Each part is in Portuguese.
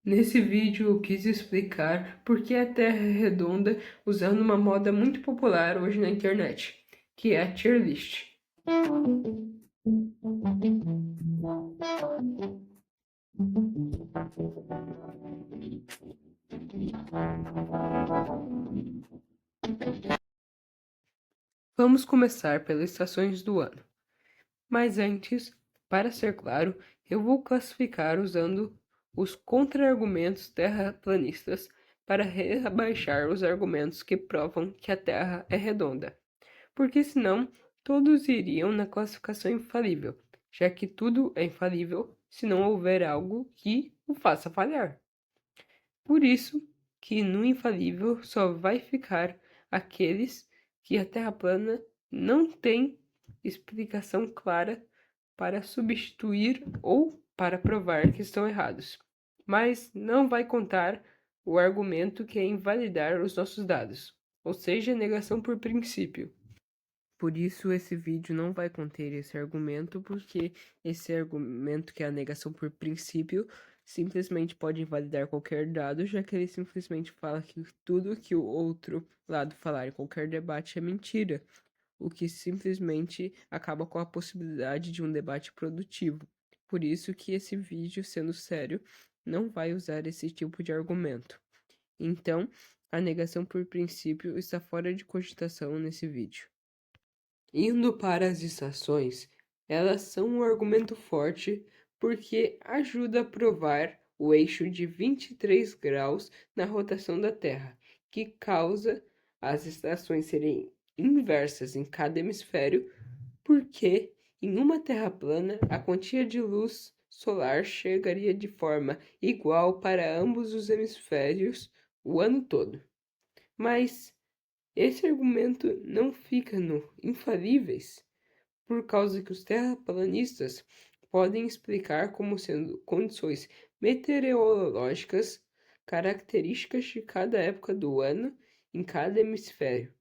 Nesse vídeo eu quis explicar por que a Terra é redonda usando uma moda muito popular hoje na internet, que é a tier list. Vamos começar pelas estações do ano. Mas antes, para ser claro, eu vou classificar usando os contra-argumentos terraplanistas para rebaixar os argumentos que provam que a Terra é redonda. Porque senão todos iriam na classificação infalível, já que tudo é infalível se não houver algo que o faça falhar. Por isso que no infalível só vai ficar aqueles que a Terra plana não tem explicação clara para substituir ou para provar que estão errados. Mas não vai contar o argumento que é invalidar os nossos dados, ou seja, negação por princípio. Por isso, esse vídeo não vai conter esse argumento, porque esse argumento, que é a negação por princípio, simplesmente pode invalidar qualquer dado, já que ele simplesmente fala que tudo que o outro lado falar em qualquer debate é mentira, o que simplesmente acaba com a possibilidade de um debate produtivo. Por isso que esse vídeo, sendo sério, não vai usar esse tipo de argumento. Então, a negação por princípio está fora de cogitação nesse vídeo. Indo para as estações, elas são um argumento forte porque ajuda a provar o eixo de 23 graus na rotação da Terra, que causa as estações serem inversas em cada hemisfério, porque em uma Terra plana a quantia de luz solar chegaria de forma igual para ambos os hemisférios o ano todo. Mas esse argumento não fica no infalíveis, por causa que os terraplanistas podem explicar como sendo condições meteorológicas características de cada época do ano em cada hemisfério,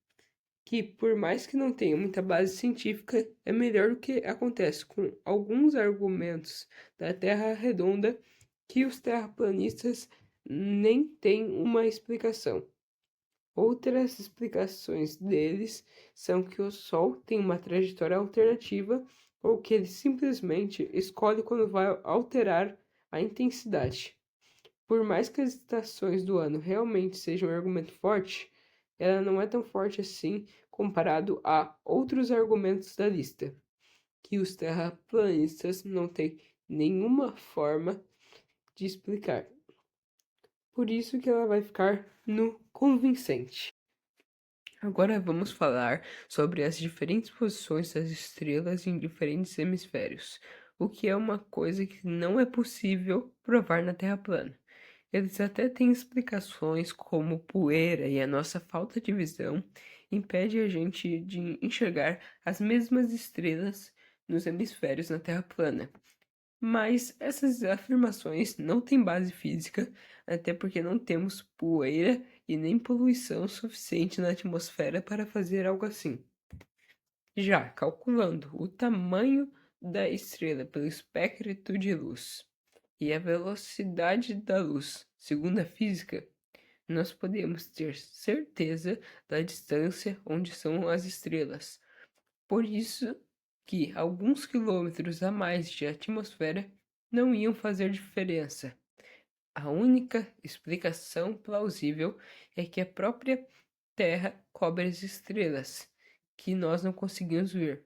que por mais que não tenha muita base científica, é melhor do que acontece com alguns argumentos da Terra redonda que os terraplanistas nem têm uma explicação. Outras explicações deles são que o Sol tem uma trajetória alternativa ou que ele simplesmente escolhe quando vai alterar a intensidade. Por mais que as estações do ano realmente sejam um argumento forte, ela não é tão forte assim comparado a outros argumentos da lista, que os terraplanistas não têm nenhuma forma de explicar. Por isso que ela vai ficar no convincente. Agora vamos falar sobre as diferentes posições das estrelas em diferentes hemisférios, o que é uma coisa que não é possível provar na Terra plana. Eles até têm explicações como poeira e a nossa falta de visão impede a gente de enxergar as mesmas estrelas nos hemisférios na Terra plana. Mas essas afirmações não têm base física, até porque não temos poeira e nem poluição suficiente na atmosfera para fazer algo assim. Já calculando o tamanho da estrela pelo espectro de luz e a velocidade da luz, segundo a física, nós podemos ter certeza da distância onde são as estrelas. Por isso que alguns quilômetros a mais de atmosfera não iam fazer diferença. A única explicação plausível é que a própria Terra cobre as estrelas, que nós não conseguimos ver.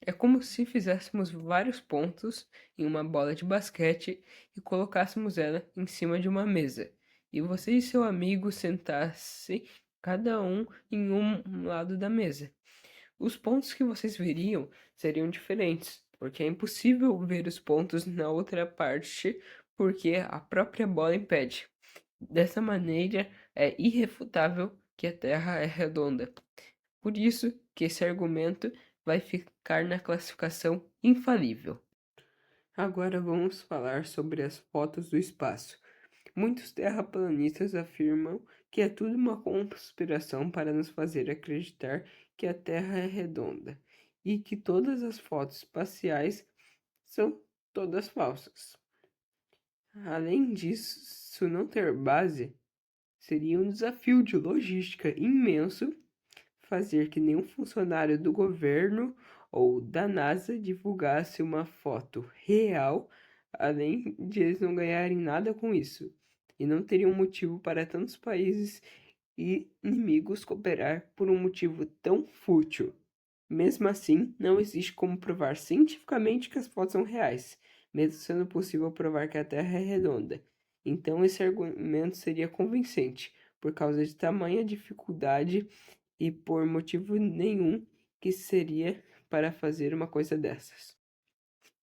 É como se fizéssemos vários pontos em uma bola de basquete e colocássemos ela em cima de uma mesa, e você e seu amigo sentassem cada um em um lado da mesa. Os pontos que vocês veriam seriam diferentes, porque é impossível ver os pontos na outra parte, porque a própria bola impede. Dessa maneira, é irrefutável que a Terra é redonda. Por isso que esse argumento vai ficar na classificação infalível. Agora vamos falar sobre as fotos do espaço. Muitos terraplanistas afirmam que é tudo uma conspiração para nos fazer acreditar que a Terra é redonda e que todas as fotos espaciais são todas falsas. Além disso, isso não ter base, seria um desafio de logística imenso fazer que nenhum funcionário do governo ou da NASA divulgasse uma foto real, além de eles não ganharem nada com isso, e não teriam motivo para tantos países e inimigos cooperar por um motivo tão fútil. Mesmo assim, não existe como provar cientificamente que as fotos são reais, mesmo sendo possível provar que a Terra é redonda. Então, esse argumento seria convincente, por causa de tamanha dificuldade e por motivo nenhum que seria para fazer uma coisa dessas.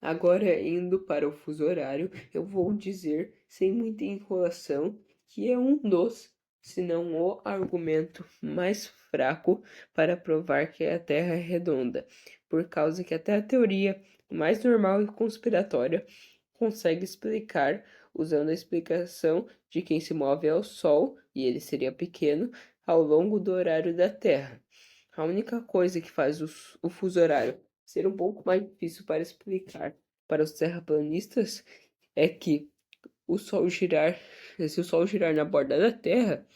Agora, indo para o fuso horário, eu vou dizer, sem muita enrolação, que é um dos, se não o argumento mais fraco para provar que a Terra é redonda, por causa que até a teoria mais normal e conspiratória consegue explicar, usando a explicação de quem se move ao Sol, e ele seria pequeno, ao longo do horário da Terra. A única coisa que faz o fuso horário ser um pouco mais difícil para explicar para os terraplanistas é que se o Sol girar na borda da Terra,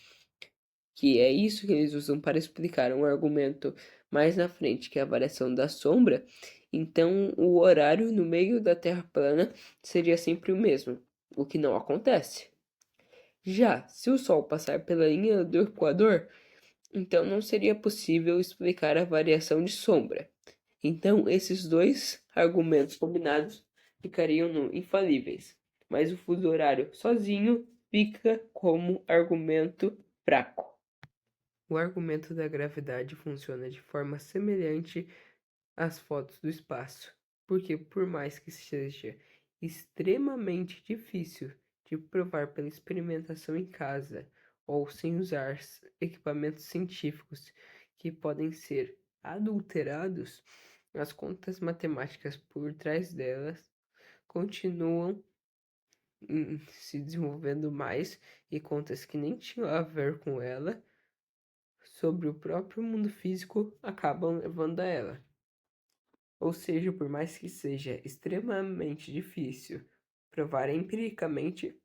que é isso que eles usam para explicar um argumento mais na frente, que é a variação da sombra, então o horário no meio da Terra plana seria sempre o mesmo, o que não acontece. Já se o Sol passar pela linha do Equador, então não seria possível explicar a variação de sombra. Então, esses dois argumentos combinados ficariam no infalíveis, mas o fuso horário sozinho fica como argumento fraco. O argumento da gravidade funciona de forma semelhante às fotos do espaço, porque por mais que seja extremamente difícil de provar pela experimentação em casa ou sem usar equipamentos científicos que podem ser adulterados, as contas matemáticas por trás delas continuam se desenvolvendo mais e contas que nem tinham a ver com ela sobre o próprio mundo físico acabam levando a ela. Ou seja, por mais que seja extremamente difícil provar empiricamente,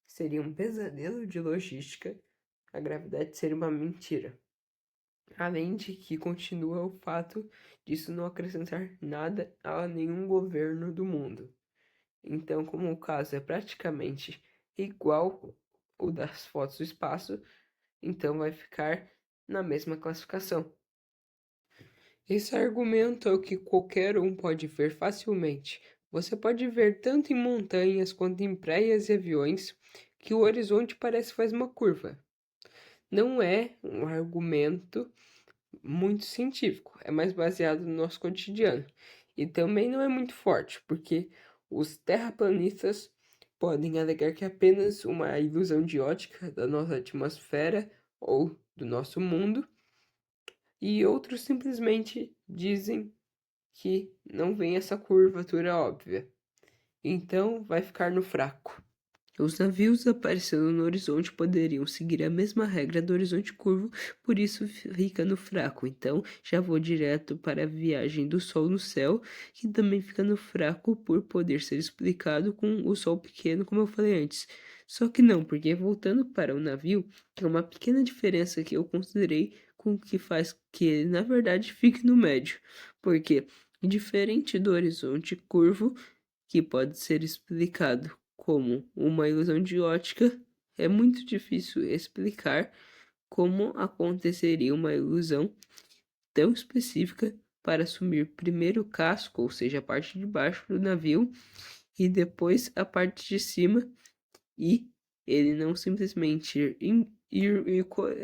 seria um pesadelo de logística a gravidade ser uma mentira. Além de que continua o fato disso não acrescentar nada a nenhum governo do mundo. Então, como o caso é praticamente igual o das fotos do espaço, então vai ficar na mesma classificação. Esse argumento é o que qualquer um pode ver facilmente. Você pode ver tanto em montanhas quanto em praias e aviões que o horizonte parece faz uma curva. Não é um argumento muito científico, é mais baseado no nosso cotidiano. E também não é muito forte, porque os terraplanistas podem alegar que é apenas uma ilusão de ótica da nossa atmosfera ou do nosso mundo, e outros simplesmente dizem que não vem essa curvatura óbvia. Então vai ficar no fraco. Os navios aparecendo no horizonte poderiam seguir a mesma regra do horizonte curvo, por isso fica no fraco. Então já vou direto para a viagem do Sol no céu, que também fica no fraco por poder ser explicado com o Sol pequeno, como eu falei antes. Só que não, porque voltando para o navio, é uma pequena diferença que eu considerei com o que faz que ele, na verdade, fique no médio. Porque, diferente do horizonte curvo, que pode ser explicado como uma ilusão de ótica, é muito difícil explicar como aconteceria uma ilusão tão específica para assumir primeiro o casco, ou seja, a parte de baixo do navio, e depois a parte de cima, e ele não simplesmente ir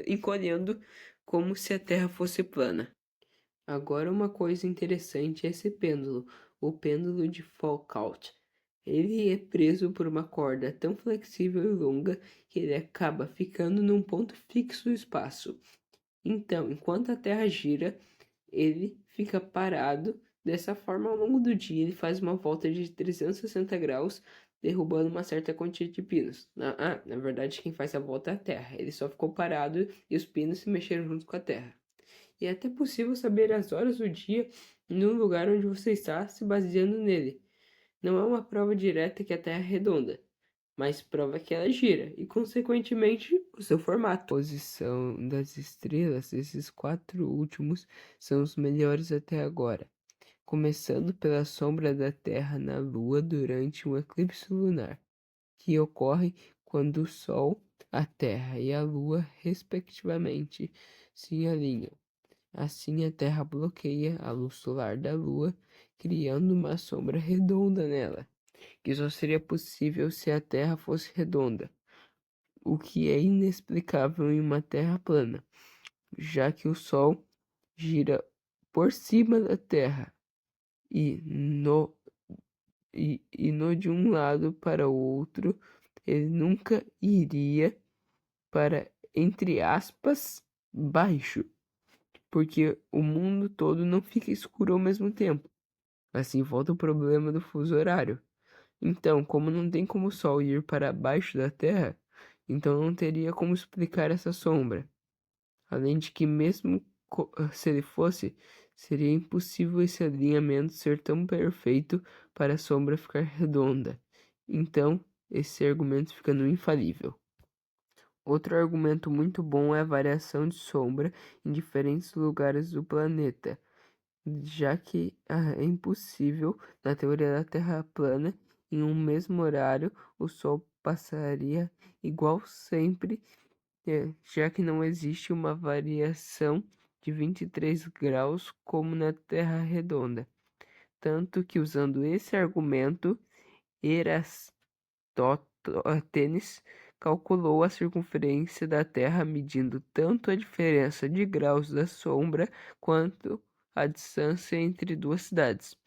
encolhendo como se a Terra fosse plana. Agora uma coisa interessante é esse pêndulo, o pêndulo de Foucault. Ele é preso por uma corda tão flexível e longa que ele acaba ficando num ponto fixo no espaço. Então, enquanto a Terra gira, ele fica parado. Dessa forma, ao longo do dia, ele faz uma volta de 360 graus, derrubando uma certa quantia de pinos. Na verdade, quem faz a volta é a Terra. Ele só ficou parado e os pinos se mexeram junto com a Terra. E é até possível saber as horas do dia no lugar onde você está se baseando nele. Não é uma prova direta que a Terra é redonda, mas prova que ela gira e, consequentemente, o seu formato. A posição das estrelas, esses quatro últimos, são os melhores até agora, começando pela sombra da Terra na Lua durante um eclipse lunar, que ocorre quando o Sol, a Terra e a Lua, respectivamente, se alinham. Assim, a Terra bloqueia a luz solar da Lua, criando uma sombra redonda nela, que só seria possível se a Terra fosse redonda, o que é inexplicável em uma Terra plana, já que o Sol gira por cima da Terra e no de um lado para o outro, ele nunca iria para, entre aspas, baixo, porque o mundo todo não fica escuro ao mesmo tempo. Assim volta o problema do fuso horário. Então, como não tem como o Sol ir para baixo da Terra, então não teria como explicar essa sombra. Além de que, mesmo se ele fosse, seria impossível esse alinhamento ser tão perfeito para a sombra ficar redonda. Então, esse argumento fica no infalível. Outro argumento muito bom é a variação de sombra em diferentes lugares do planeta, já que é impossível, na teoria da Terra plana, em um mesmo horário, o Sol passaria igual sempre, já que não existe uma variação de 23 graus como na Terra redonda. Tanto que, usando esse argumento, Eratosthenes calculou a circunferência da Terra medindo tanto a diferença de graus da sombra quanto a distância entre duas cidades.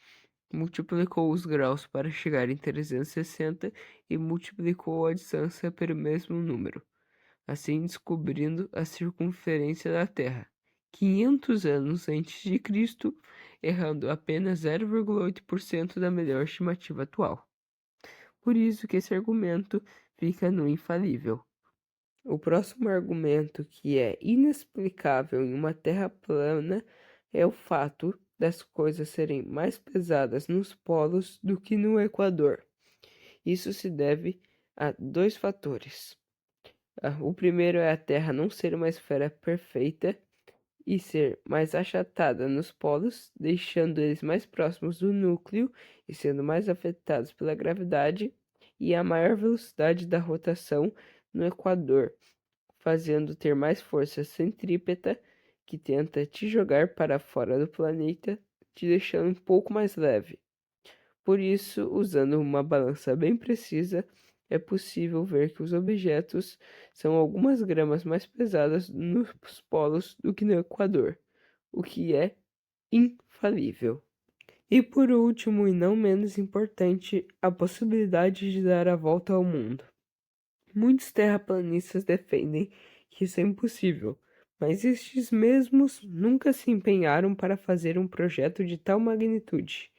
Multiplicou os graus para chegar em 360 e multiplicou a distância pelo mesmo número, assim descobrindo a circunferência da Terra. 500 anos antes de Cristo, errando apenas 0,8% da melhor estimativa atual. Por isso que esse argumento fica no infalível. O próximo argumento, que é inexplicável em uma Terra plana, é o fato das coisas serem mais pesadas nos polos do que no Equador. Isso se deve a dois fatores. O primeiro é a Terra não ser uma esfera perfeita e ser mais achatada nos polos, deixando eles mais próximos do núcleo e sendo mais afetados pela gravidade, e a maior velocidade da rotação no Equador, fazendo ter mais força centrípeta que tenta te jogar para fora do planeta, te deixando um pouco mais leve. Por isso, usando uma balança bem precisa, é possível ver que os objetos são algumas gramas mais pesadas nos polos do que no Equador, o que é infalível. E por último, e não menos importante, a possibilidade de dar a volta ao mundo. Muitos terraplanistas defendem que isso é impossível, mas estes mesmos nunca se empenharam para fazer um projeto de tal magnitude.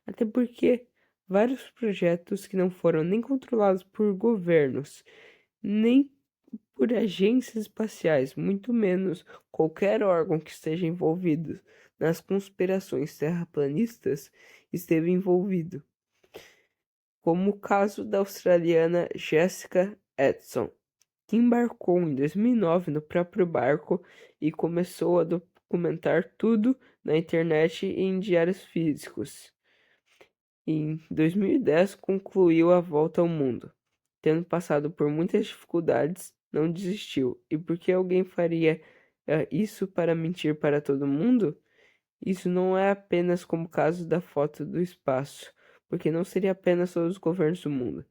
Até porque vários projetos que não foram nem controlados por governos, nem por agências espaciais, muito menos qualquer órgão que esteja envolvido nas conspirações terraplanistas, esteve envolvido, como o caso da australiana Jessica Edson, que embarcou em 2009 no próprio barco e começou a documentar tudo na internet e em diários físicos. Em 2010, concluiu a volta ao mundo. Tendo passado por muitas dificuldades, não desistiu. E por que alguém faria isso para mentir para todo mundo? Isso não é apenas como o caso da foto do espaço, porque não seria apenas todos os governos do mundo.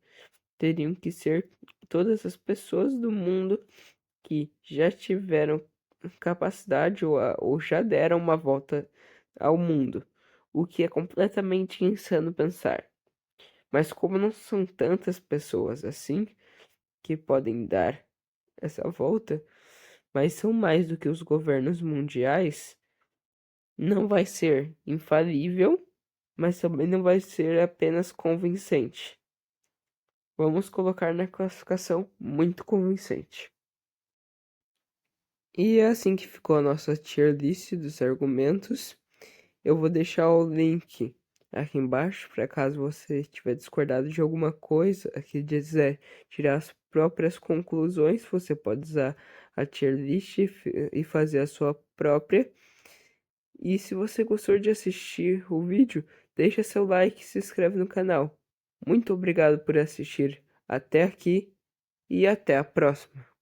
Teriam que ser todas as pessoas do mundo que já tiveram capacidade ou já deram uma volta ao mundo, o que é completamente insano pensar. Mas como não são tantas pessoas assim que podem dar essa volta, mas são mais do que os governos mundiais, não vai ser infalível, mas também não vai ser apenas convincente. Vamos colocar na classificação muito convincente. E é assim que ficou a nossa tier list dos argumentos. Eu vou deixar o link aqui embaixo, para caso você tiver discordado de alguma coisa, que quiser tirar as próprias conclusões, você pode usar a tier list e fazer a sua própria. E se você gostou de assistir o vídeo, deixa seu like e se inscreve no canal. Muito obrigado por assistir até aqui e até a próxima.